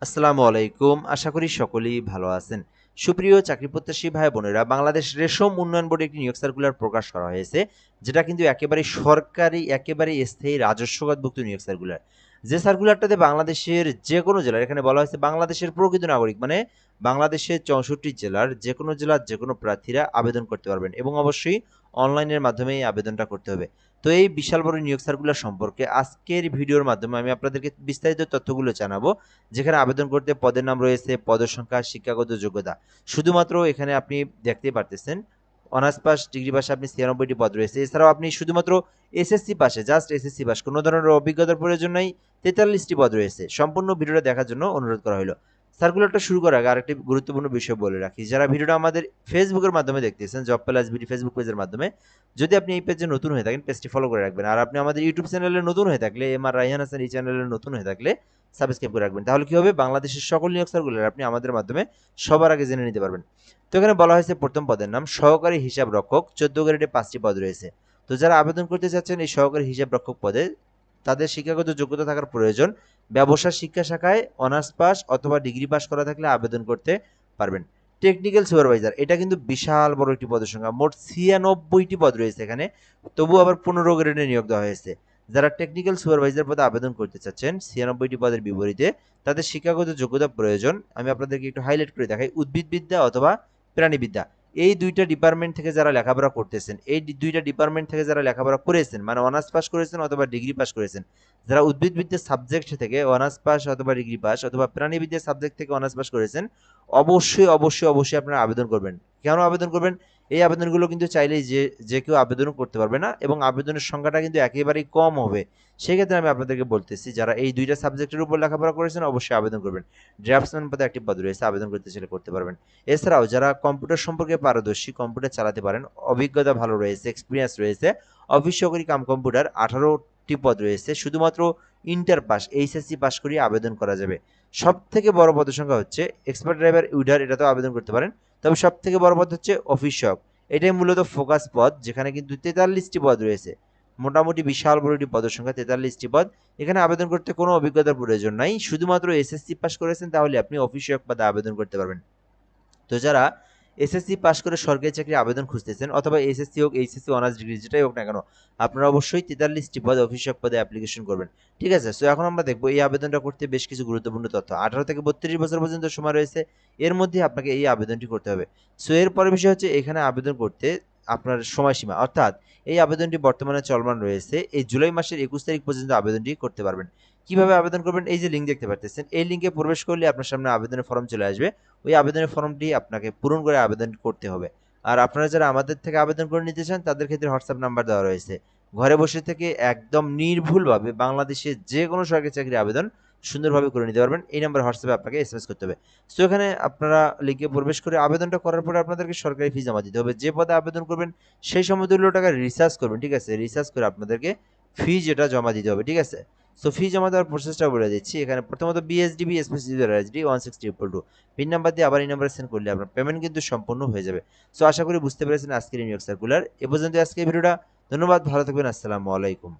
আসসালামু আলাইকুম। আশা করি সকলেই ভালো আছেন। সুপ্রিয় চাকরি প্রত্যাশী ভাই বোনেরা, বাংলাদেশ রেশম উন্নয়ন বোর্ডে একটি নিয়োগ সার্কুলার প্রকাশ করা হয়েছে, যেটা কিন্তু একেবারে সরকারি, একেবারে স্থায়ী রাজস্বগতভুক্ত নিয়োগ সার্কুলার। যে সার্কুলারটাতে বাংলাদেশের যে কোনো জেলার, এখানে বলা হয়েছে বাংলাদেশের প্রকৃত নাগরিক মানে বাংলাদেশের 64 জেলার যে কোনো জেলার যে কোনো প্রার্থীরা আবেদন করতে পারবেন এবং অবশ্যই অনলাইনের মাধ্যমে এই আবেদনটা করতে হবে। তো এই বিশাল বড় নিয়োগ সার্কুলার সম্পর্কে আজকের ভিডিওর মাধ্যমে আমি আপনাদেরকে বিস্তারিত তথ্যগুলো জানাবো। যেখানে আবেদন করতে পদের নাম রয়েছে, পদের সংখ্যা, শিক্ষাগত যোগ্যতা। শুধুমাত্র এখানে আপনি দেখতেই পারতেছেন অনার্স পাস, ডিগ্রি পাশে আপনি 96টি পদ রয়েছে। এছাড়াও আপনি শুধুমাত্র এসএসসি পাশে, জাস্ট এসএসসি পাস, কোনো ধরনের অভিজ্ঞতার প্রয়োজন নাই, 43টি পদ রয়েছে। সম্পূর্ণ ভিডিওটা দেখার জন্য অনুরোধ করা হলো। সার্কুলারটা শুরু করার আগে আরেকটি গুরুত্বপূর্ণ বিষয় বলে রাখি, যারা ভিডিওটা আমাদের ফেসবুকের মাধ্যমে দেখতেছেন, জব প্লাস বিডি ফেসবুক পেজের মাধ্যমে, যদি আপনি এই পেজে নতুন হয়ে থাকেন পেজটি ফলো করে রাখবেন। আর আপনি আমাদের ইউটিউব চ্যানেলে নতুন হয়ে থাকলে, এম আর রায়হান হাসান এই চ্যানেলে নতুন হয়ে থাকলে সাবস্ক্রাইব করে রাখবেন। তাহলে কি হবে, বাংলাদেশের সকল নিয়োগ সার্কুলার আপনি আমাদের মাধ্যমে সবার আগে জেনে নিতে পারবেন। তো এখানে বলা হয়েছে প্রথম পদের নাম সহকারী হিসাব রক্ষক, 14 গ্রেডে 5টি পদ রয়েছে। তো যারা আবেদন করতে চাচ্ছেন এই সহকারী হিসাব রক্ষক পদে, তাদের শিক্ষাগত যোগ্যতা থাকার প্রয়োজন। ব্যবসা শিক্ষা শাখায় অনার্স পাস অথবা ডিগ্রি পাস করা থাকলে আবেদন করতে পারবেন। টেকনিক্যাল সুপারভাইজার, এটা কিন্তু বিশাল বড় একটি পদের সংখ্যা, মোট 96টি পদ রয়েছে এখানে, তবু আবার 15 গ্রেডে নিয়োগ দেওয়া হয়েছে। যারা টেকনিক্যাল সুপারভাইজার পদে আবেদন করতে চাচ্ছেন 96টি পদের বিপরীতে, তাদের শিক্ষাগত যোগ্যতা প্রয়োজন। আমি আপনাদেরকে একটু হাইলাইট করে দেখাই, উদ্ভিদবিদ্যা অথবা প্রাণীবিদ্যা। এই দুইটা ডিপার্টমেন্ট থেকে যারা লেখাপড়া করতেছেন, এই দুইটা ডিপার্টমেন্ট থেকে যারা লেখাপড়া করেছেন, মানে অনার্স পাস করেছেন অথবা ডিগ্রি পাস করেছেন, যারা উদ্ভিদবিদ্যার সাবজেক্ট থেকে অনার্স পাস অথবা ডিগ্রি পাস অথবা প্রাণীবিদ্যার সাবজেক্ট থেকে অনার্স পাস করেছেন, অবশ্যই অবশ্যই অবশ্যই আপনারা আবেদন করবেন। কেন আবেদন করবেন? এই আবেদনগুলো কিন্তু চাইলেই যে কেউ আবেদনও করতে পারবে না এবং আবেদনের সংখ্যাটা কিন্তু একেবারেই কম হবে। সেক্ষেত্রে আমি আপনাদেরকে বলতেছি, যারা এই দুইটা সাবজেক্টের উপর লেখাপড়া করেছেন অবশ্যই আবেদন করবেন। ড্রাফটসম্যান পদে একটি পদ রয়েছে, আবেদন করতে চাইলে করতে পারবেন। এছাড়াও যারা কম্পিউটার সম্পর্কে পারদর্শী, কম্পিউটার চালাতে পারেন, অভিজ্ঞতা ভালো রয়েছে, এক্সপিরিয়েন্স রয়েছে, অফিস সহকারী কাম কম্পিউটার 18টি পদ রয়েছে, শুধুমাত্র ইন্টার পাস, এইচএসসি পাস করিয়ে আবেদন করা যাবে। সব থেকে বড় পদের সংখ্যা হচ্ছে এক্সপার্ট ড্রাইভার উইডার, এটাতেও আবেদন করতে পারেন। তবে সব থেকে বড় পদ হচ্ছে অফিস সহক, এটাই মূলত ফোকাস পদ, যেখানে কিন্তু 43টি পদ রয়েছে। মোটামুটি বিশাল বড় একটি পদের সংখ্যা, 43টি পদ। এখানে আবেদন করতে কোনো অভিজ্ঞতার প্রয়োজন নাই, শুধুমাত্র এসএসসি পাস করেছেন তাহলে আপনি অফিস সহায়ক পদে আবেদন করতে পারবেন। তো যারা এসএসসি পাস করে সরকারি চাকরি আবেদন খুঁজতেছেন, অথবা এসএসসি হোক, এইচএসসি, অনার্স ডিগ্রি যেটাই হোক না কেন, আপনারা অবশ্যই 43টি পদে অফিস সহায়ক পদে অ্যাপ্লিকেশন করবেন। ঠিক আছে, সো এখন আমরা দেখবো এই আবেদনটা করতে বেশ কিছু গুরুত্বপূর্ণ তথ্য। 18 থেকে 32 বছর পর্যন্ত সময় রয়েছে, এর মধ্যে আপনাকে এই আবেদনটি করতে হবে। সো এর পরের বিষয় হচ্ছে এখানে আবেদন করতে আপনার সময়সীমা, অর্থাৎ এই আবেদনটি বর্তমানে চলমান রয়েছে, এই জুলাই মাসের 21 তারিখ পর্যন্ত আবেদনটি করতে পারবেন। কিভাবে আবেদন করবেন? এই যে লিঙ্ক দেখতে পাচ্ছেন, এই লিঙ্কে প্রবেশ করলে আপনার সামনে আবেদনের ফর্ম চলে আসবে। ওই আবেদনের ফর্মটি আপনাকে পূরণ করে আবেদন করতে হবে। আর আপনারা যারা আমাদের থেকে আবেদন করে নিতে চান, তাদের ক্ষেত্রে হোয়াটসঅ্যাপ নাম্বার দেওয়া রয়েছে। ঘরে বসে থেকে একদম নির্ভুলভাবে বাংলাদেশের যে কোনো সরকারি চাকরির আবেদন সুন্দরভাবে করে নিতে পারবেন। এই নাম্বার হোয়াটসঅ্যাপে আপনাকে এসএমএস করতে হবে। সো এখানে আপনারা লিঙ্কে প্রবেশ করে আবেদনটা করার পরে আপনাদেরকে সরকারি ফি জমা দিতে হবে। যে পদে আবেদন করবেন সেই সমতুল্য টাকা রিচার্জ করবেন। ঠিক আছে, রিচার্জ করে আপনাদেরকে ফি যেটা জমা দিতে হবে। ঠিক আছে, সো ফি জমা দেওয়ার প্রসেসটা বলে দিচ্ছি। এখানে প্রথমত BSDB space user ID 160 pin number দিয়ে আবার এই নাম্বারে সেন্ড করলে আপনার পেমেন্ট কিন্তু সম্পূর্ণ হয়ে যাবে। সো আশা করি বুঝতে পেরেছেন আজকের নিয়োগ সার্কুলার। এ পর্যন্ত আজকের ভিডিওটা। ধন্যবাদ, ভালো থাকবেন, আসসালামু আলাইকুম।